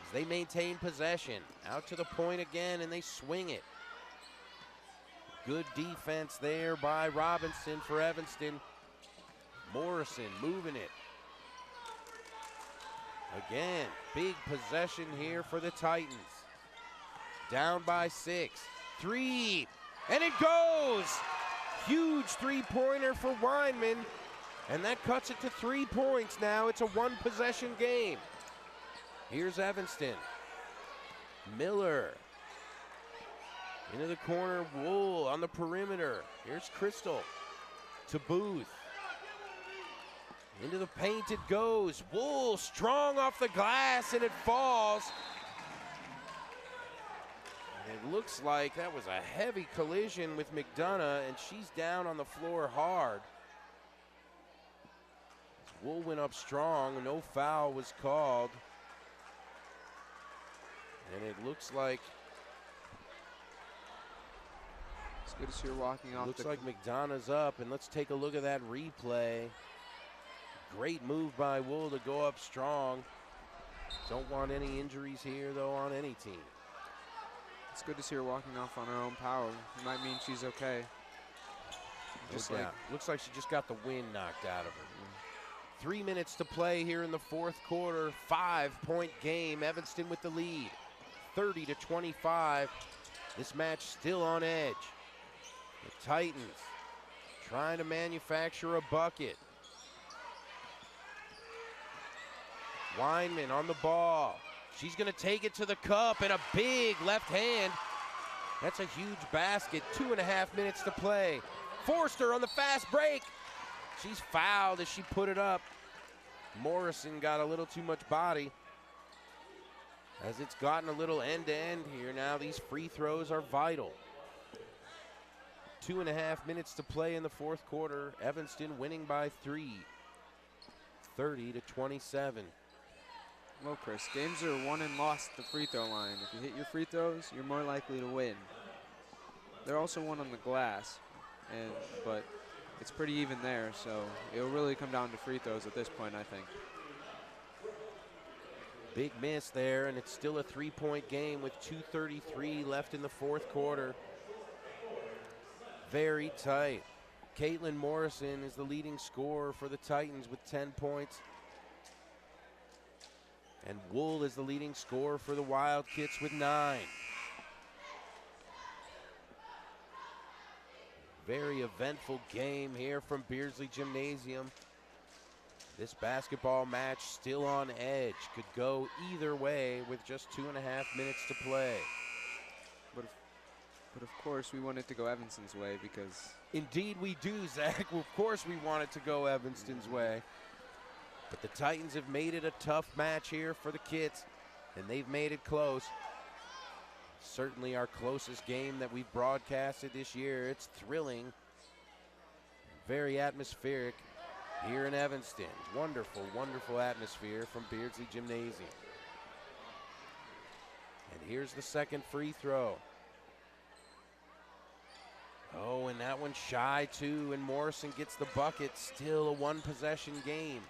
as they maintain possession. Out to the point again, and they swing it. Good defense there by Robinson for Evanston. Morrison moving it. Again, big possession here for the Titans. Down by 6. 3, and it goes! Huge 3-pointer for Weinman, and that cuts it to 3 points now. It's a 1-possession game. Here's Evanston. Miller. Into the corner, Wool on the perimeter. Here's Crystal to Booth. Into the paint it goes. Wool strong off the glass and it falls. And it looks like that was a heavy collision with McDonough, and she's down on the floor hard. Wool went up strong, no foul was called. And it looks like it's good to see her walking off. Looks like McDonough's up, and let's take a look at that replay. Great move by Wool to go up strong. Don't want any injuries here, though, on any team. It's good to see her walking off on her own power. It might mean she's okay. Just like, looks like she just got the wind knocked out of her. 3 minutes to play here in the fourth quarter. 5-point game. Evanston with the lead. 30-25. This match still on edge. The Titans trying to manufacture a bucket. Weinman on the ball. She's going to take it to the cup, and a big left hand. That's a huge basket. 2.5 minutes to play. Forster on the fast break. She's fouled as she put it up. Morrison got a little too much body. As it's gotten a little end-to-end here now, these free throws are vital. 2.5 minutes to play in the fourth quarter. Evanston winning by 3. 30-27. Well, Chris, games are won and lost at the free throw line. If you hit your free throws, you're more likely to win. They're also won on the glass, but it's pretty even there, so it'll really come down to free throws at this point, I think. Big miss there, and it's still a 3-point game with 2:33 left in the fourth quarter. Very tight. Caitlin Morrison is the leading scorer for the Titans with 10 points. And Wool is the leading scorer for the Wildcats with 9. Very eventful game here from Beardsley Gymnasium. This basketball match still on edge. Could go either way with just 2.5 minutes to play. But of course, we want it to go Evanston's way because... Indeed we do, Zach. Well, of course we want it to go Evanston's way. But the Titans have made it a tough match here for the Kits, and they've made it close. Certainly our closest game that we've broadcasted this year. It's thrilling, very atmospheric here in Evanston. Wonderful, wonderful atmosphere from Beardsley Gymnasium. And here's the second free throw. Oh, and that one's shy too, and Morrison gets the bucket. Still a one-possession game.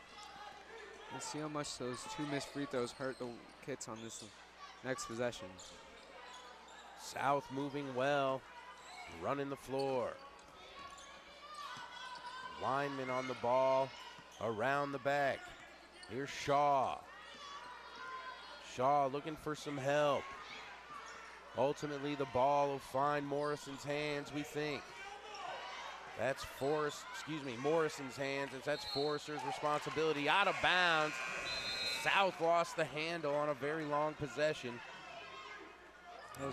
Let's see how much those 2 missed free throws hurt the Kits on this next possession. South moving well, running the floor. Weinman on the ball, around the back. Here's Shaw. Shaw looking for some help. Ultimately, the ball will find Morrison's hands, we think. That's Morrison's hands, as that's Forrester's responsibility. Out of bounds. South lost the handle on a very long possession.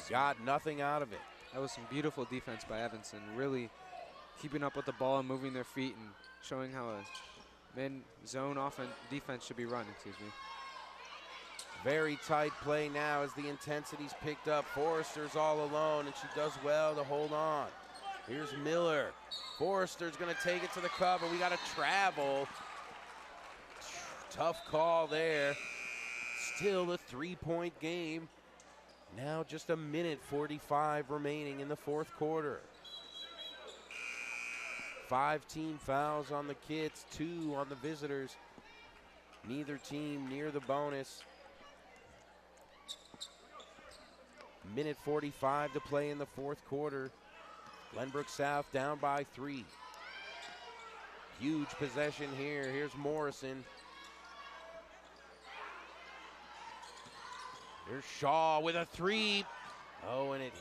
Got nothing out of it. That was some beautiful defense by Evanston, really keeping up with the ball and moving their feet and showing how a man-zone defense should be run, Very tight play now as the intensity's picked up. Forrester's all alone, and she does well to hold on. Here's Miller. Forrester's going to take it to the cup, and we got to travel. Tough call there. Still a 3-point game. Now just 1:45 remaining in the fourth quarter. 5 team fouls on the Kits, 2 on the visitors. Neither team near the bonus. 1:45 to play in the fourth quarter. Glenbrook South down by 3. Huge possession here. Here's Morrison. Here's Shaw with a 3. Oh, and it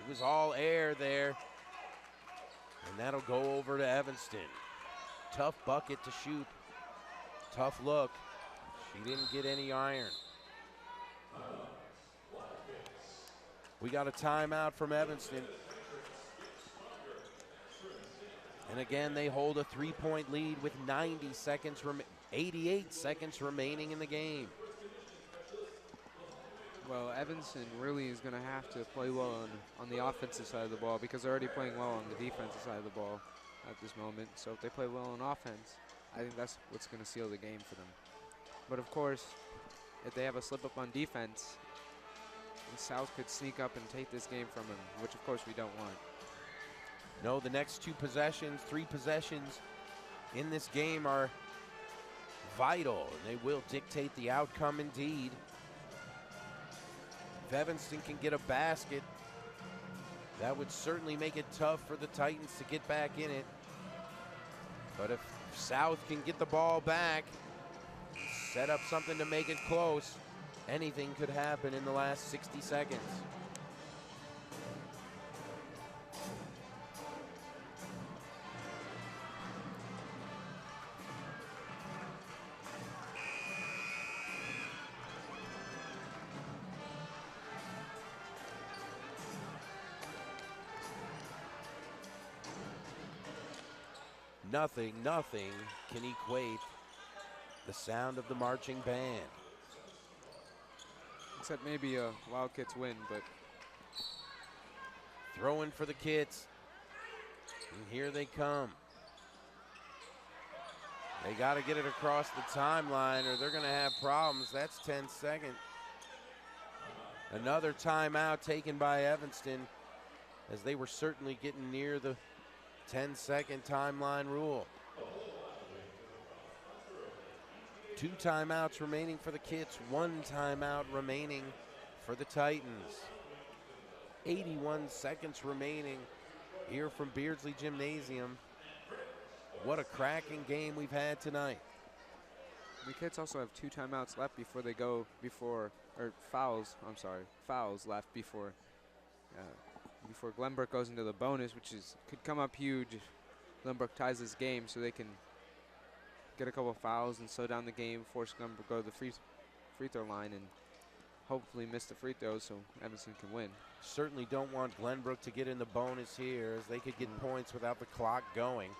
was all air there. And that'll go over to Evanston. Tough bucket to shoot. Tough look. She didn't get any iron. We got a timeout from Evanston. And again, they hold a 3-point lead with 88 seconds remaining in the game. Well, Evanston really is going to have to play well on the offensive side of the ball because they're already playing well on the defensive side of the ball at this moment. So if they play well on offense, I think that's what's going to seal the game for them. But of course, if they have a slip up on defense, the South could sneak up and take this game from them, which of course we don't want. No, the next three possessions in this game are vital, and they will dictate the outcome indeed. If Evanston can get a basket, that would certainly make it tough for the Titans to get back in it. But if South can get the ball back, set up something to make it close, anything could happen in the last 60 seconds. Nothing can equate the sound of the marching band. Except maybe a Wildcats win, but throwing for the kids. And here they come. They got to get it across the timeline or they're going to have problems. That's 10 seconds. Another timeout taken by Evanston as they were certainly getting near the 10-second timeline rule. 2 timeouts remaining for the Kits, 1 timeout remaining for the Titans. 81 seconds remaining here from Beardsley Gymnasium. What a cracking game we've had tonight. The Kits also have 2 timeouts left before they go fouls left before Glenbrook goes into the bonus, which could come up huge if Glenbrook ties this game, so they can get a couple of fouls and slow down the game, force Glenbrook to go to the free throw line, and hopefully miss the free throws so Evanston can win. Certainly don't want Glenbrook to get in the bonus here, as they could get points without the clock going.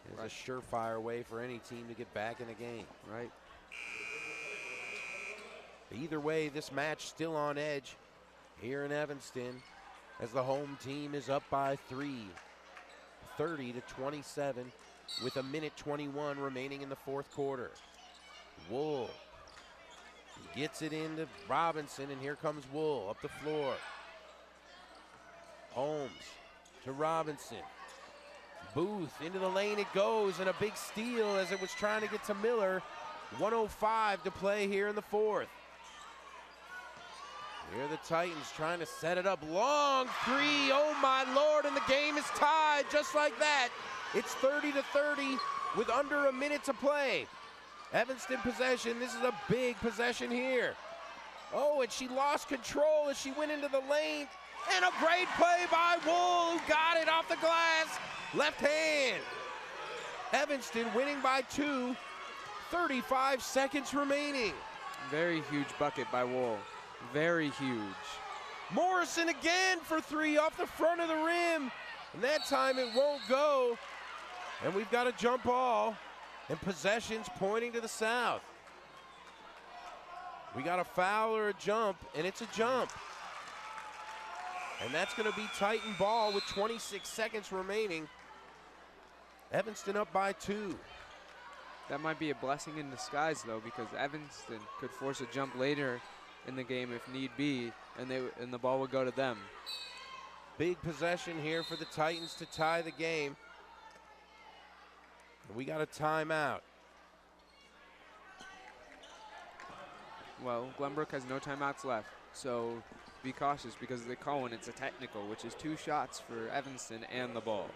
It's a surefire way for any team to get back in a game. Right. Either way, this match still on edge here in Evanston, as the home team is up by 3, 30-27, with 1:21 remaining in the fourth quarter. Wool gets it into Robinson, and here comes Wool up the floor. Holmes to Robinson. Booth into the lane it goes, and a big steal as it was trying to get to Miller. 1:05 to play here in the fourth. Here are the Titans trying to set it up. Long 3, oh my Lord, and the game is tied just like that. It's 30-30 with under a minute to play. Evanston possession, this is a big possession here. Oh, and she lost control as she went into the lane. And a great play by Wool, who got it off the glass. Left hand. Evanston winning by 2, 35 seconds remaining. Very huge bucket by Wool. Very huge. Morrison again for 3 off the front of the rim. And that time it won't go. And we've got a jump ball. And possessions pointing to the South. We got a foul or a jump, and it's a jump. And that's going to be Titan ball with 26 seconds remaining. Evanston up by 2. That might be a blessing in disguise, though, because Evanston could force a jump later in the game if need be, and the ball would go to them. Big possession here for the Titans to tie the game. We got a timeout. Well, Glenbrook has no timeouts left, so be cautious because they call when it's a technical, which is 2 shots for Evanston and the ball.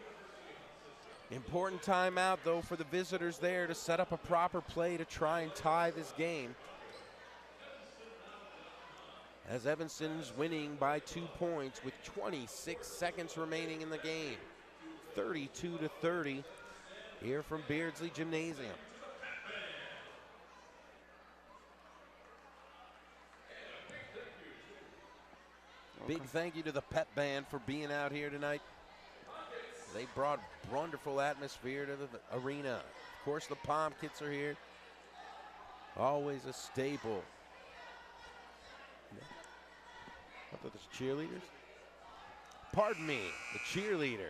Important timeout, though, for the visitors there to set up a proper play to try and tie this game. As Evanston's winning by 2 points with 26 seconds remaining in the game. 32-30 here from Beardsley Gymnasium. Big thank you to the pep band for being out here tonight. They brought wonderful atmosphere to the arena. Of course, the Pom Kids are here. Always a staple. I thought there's cheerleaders. Pardon me, the cheerleaders.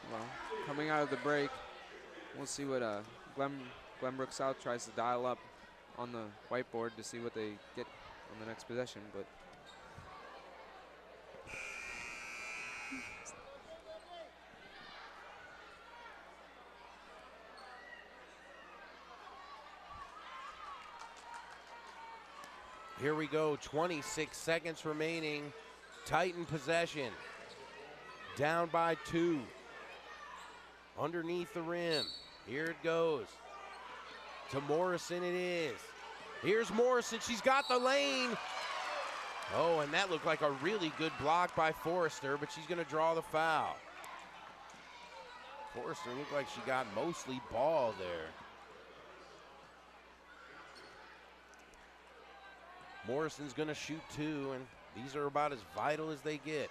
Well, coming out of the break, we'll see what Glenbrook South tries to dial up on the whiteboard to see what they get on the next possession. But here we go, 26 seconds remaining. Titan possession. Down by 2. Underneath the rim. Here it goes. To Morrison it is. Here's Morrison, she's got the lane. Oh, and that looked like a really good block by Forrester, but she's gonna draw the foul. Forrester looked like she got mostly ball there. Morrison's gonna shoot 2, and these are about as vital as they get.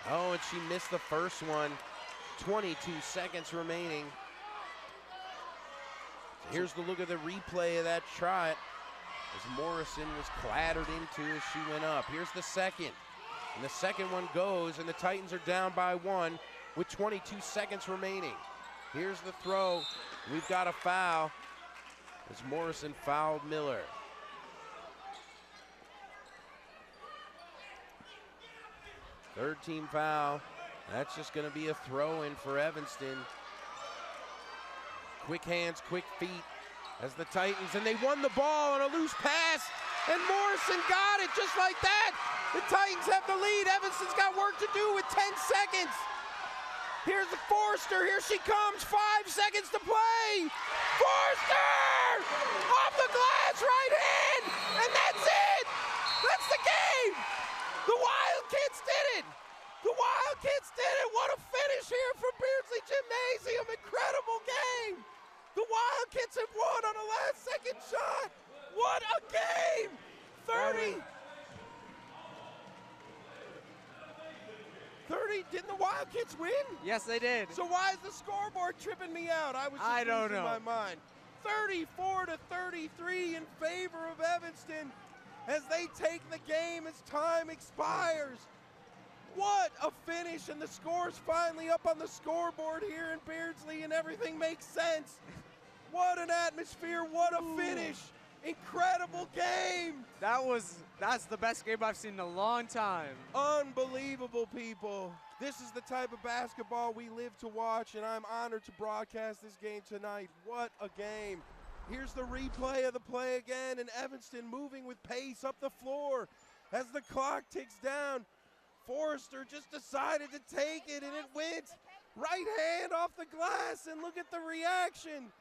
Oh, and she missed the first one. 22 seconds remaining. Here's the look at the replay of that try as Morrison was clattered into as she went up. Here's the second. And the second one goes, and the Titans are down by 1 with 22 seconds remaining. Here's the throw. We've got a foul as Morrison fouled Miller. Third team foul. That's just going to be a throw-in for Evanston. Quick hands, quick feet as the Titans, and they won the ball on a loose pass, and Morrison got it just like that. The Titans have the lead. Evanston's got work to do with 10 seconds. Here's the Forrester. Here she comes. 5 seconds to play. Forrester! Off the glass, right hand, and that's it. That's the game. The Wildcats did it. The Wildcats did it. What a finish here from Beardsley Gymnasium. Incredible game. The Wildcats have won on a last-second shot. What a game. 30. Didn't the Wildcats win? yes, they did. So why is the scoreboard tripping me out? I don't losing my mind. 34-33 in favor of Evanston as they take the game as time expires. What a finish, and the score's finally up on the scoreboard here in Beardsley, and everything makes sense. What an atmosphere, what a finish. Incredible game. That's the best game I've seen in a long time. Unbelievable, people. This is the type of basketball we live to watch, and I'm honored to broadcast this game tonight. What a game. Here's the replay of the play again, and Evanston moving with pace up the floor as the clock ticks down. Forrester just decided to take it, and it went right hand off the glass, and look at the reaction.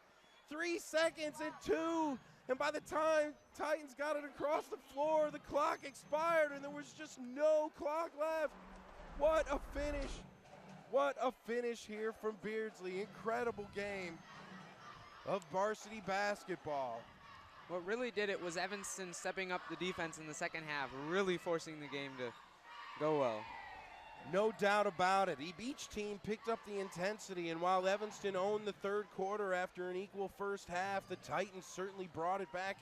3 seconds and 2, and by the time Titans got it across the floor, the clock expired, and there was just no clock left. What a finish. What a finish here from Beardsley. Incredible game of varsity basketball. What really did it was Evanston stepping up the defense in the second half, really forcing the game to go well. No doubt about it. Each team picked up the intensity, and while Evanston owned the third quarter after an equal first half, the Titans certainly brought it back